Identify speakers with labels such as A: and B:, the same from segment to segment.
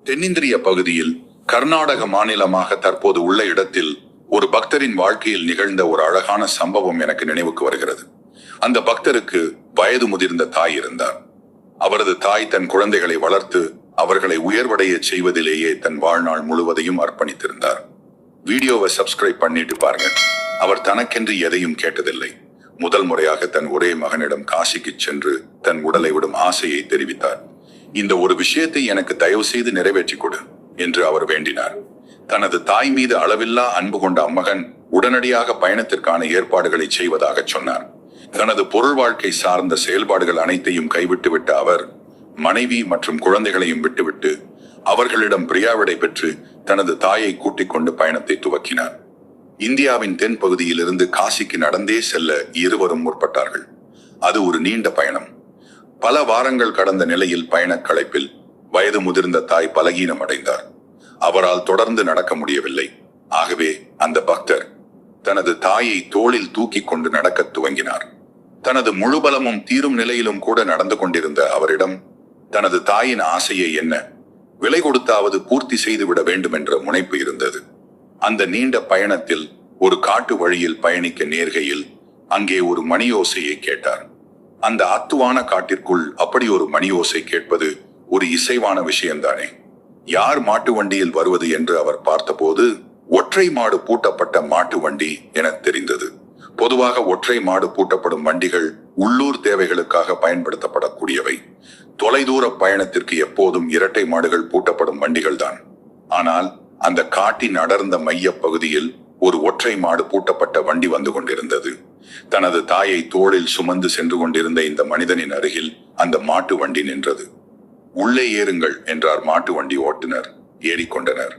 A: தென்னிந்திரிய பகுதியில் கர்நாடக மாநிலமாக தற்போது உள்ள இடத்தில் ஒரு பக்தரின் வாழ்க்கையில் நிகழ்ந்த ஒரு அழகான சம்பவம் எனக்கு நினைவுக்கு வருகிறது. அந்த பக்தருக்கு வயது முதிர்ந்த தாய் இருந்தார். அவரது தாய் தன் குழந்தைகளை வளர்த்து அவர்களை உயர்வடைய செய்வதிலேயே தன் வாழ்நாள் முழுவதையும் அர்ப்பணித்திருந்தார். வீடியோவை சப்ஸ்கிரைப் பண்ணிட்டு பாருங்க. அவர் தனக்கென்று எதையும் கேட்டதில்லை. முதல் முறையாக தன் ஒரே மகனிடம் காசிக்கு சென்று தன் உடலை விடும் ஆசையை தெரிவித்தார். இந்த ஒரு விஷயத்தை எனக்கு தயவு செய்து நிறைவேற்றி கொடு என்று அவர் வேண்டினார். தனது தாய் மீது அளவில்லா அன்பு கொண்ட அம்மகன் உடனடியாக பயணத்திற்கான ஏற்பாடுகளை செய்வதாக சொன்னார். தனது பொருள் வாழ்க்கை சார்ந்த செயல்பாடுகள் அனைத்தையும் கைவிட்டுவிட்ட அவர் மனைவி மற்றும் குழந்தைகளையும் விட்டுவிட்டு அவர்களிடம் பிரியாவிடை பெற்று தனது தாயை கூட்டிக் கொண்டு பயணத்தை துவக்கினார். இந்தியாவின் தென் பகுதியிலிருந்து காசிக்கு நடந்தே செல்ல இருவரும் முற்பட்டார்கள். அது ஒரு நீண்ட பயணம். பல வாரங்கள் கடந்த நிலையில் பயணக் களைப்பில் வயது முதிர்ந்த தாய் பலகீனம் அடைந்தார். அவரால் தொடர்ந்து நடக்க முடியவில்லை. ஆகவே அந்த பக்தர் தனது தாயை தோளில் தூக்கி கொண்டு நடக்க துவங்கினார். தனது முழு பலமும் தீரும் நிலையிலும் கூட நடந்து கொண்டிருந்த அவரிடம் தனது தாயின் ஆசையை என்ன விலை கொடுத்தாவது பூர்த்தி செய்துவிட வேண்டும் என்ற முனைப்பு இருந்தது. அந்த நீண்ட பயணத்தில் ஒரு காட்டு வழியில் பயணிக்க நேர்கையில் அங்கே ஒரு மணியோசையை கேட்டார். அந்த அத்துவான காட்டிற்குள் அப்படி ஒரு மணியோசை கேட்பது ஒரு இசைவான விஷயம்தானே. யார் மாட்டு வண்டியில் வருவது என்று அவர் பார்த்தபோது ஒற்றை மாடு பூட்டப்பட்ட மாட்டு வண்டி என தெரிந்தது. பொதுவாக ஒற்றை மாடு பூட்டப்படும் வண்டிகள் உள்ளூர் தேவைகளுக்காக பயன்படுத்தப்படக்கூடியவை. தொலைதூர பயணத்திற்கு எப்போதும் இரட்டை மாடுகள் பூட்டப்படும் வண்டிகள் தான். ஆனால் அந்த காட்டின் அடர்ந்த மைய பகுதியில் ஒரு ஒற்றை மாடு பூட்டப்பட்ட வண்டி வந்து கொண்டிருந்தது. தனது தாயை தோளில் சுமந்து சென்று கொண்டிருந்த இந்த மனிதனின் அருகில் அந்த மாட்டு வண்டி நின்றது. உள்ளே ஏறுங்கள் என்றார் மாட்டு வண்டி ஓட்டுநர். ஏறிக்கொண்டனர்.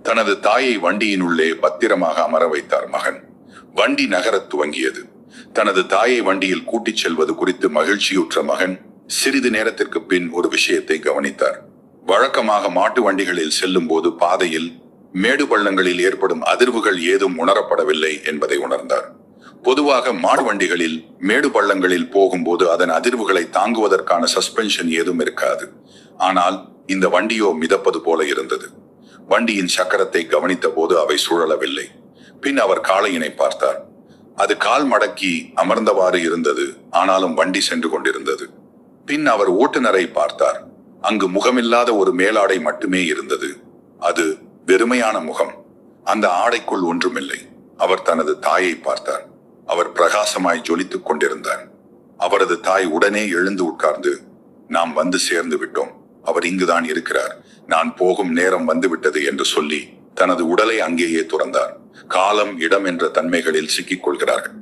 A: தனது தாயை வண்டியின் உள்ளே பத்திரமாக அமர வைத்தார் மகன். வண்டி நகரத் துவங்கியது. தனது தாயை வண்டியில் கூட்டிச் செல்வது குறித்து மகிழ்ச்சியுற்ற மகன் சிறிது நேரத்திற்கு பின் ஒரு விஷயத்தை கவனித்தார். வழக்கமாக மாட்டு வண்டிகளில் செல்லும் போது பாதையில் மேடு பள்ளங்களில் ஏற்படும் அதிர்வுகள் ஏதும் உணரப்படவில்லை என்பதை உணர்ந்தார். பொதுவாக மாடு வண்டிகளில் மேடு பள்ளங்களில் போகும்போது அதன் அதிர்வுகளை தாங்குவதற்கான சஸ்பென்ஷன் ஏதும் இருக்காது. ஆனால் இந்த வண்டியோ மிதப்பது போல இருந்தது. வண்டியின் சக்கரத்தை கவனித்த போது அவை சுழலவில்லை. பின் அவர் காளையினை பார்த்தார். அது கால் மடக்கி அமர்ந்தவாறு இருந்தது. ஆனாலும் வண்டி சென்று கொண்டிருந்தது. பின் அவர் ஓட்டுநரை பார்த்தார். அங்கு முகமில்லாத ஒரு மேலாடை மட்டுமே இருந்தது. அது வெறுமையான முகம். அந்த ஆடைக்குள் ஒன்றுமில்லை. அவர் தனது தாயை பார்த்தார். அவர் பிரகாசமாய் ஜொலித்துக் கொண்டிருந்தார். அவரது தாய் உடனே எழுந்து உட்கார்ந்து, நாம் வந்து சேர்ந்து விட்டோம். அவர் இங்குதான் இருக்கிறார். நான் போகும் நேரம் வந்துவிட்டது என்று சொல்லி தனது உடலை அங்கேயே துறந்தார். காலம், இடம் என்ற தன்மைகளில் சிக்கிக் கொள்கிறார்கள்.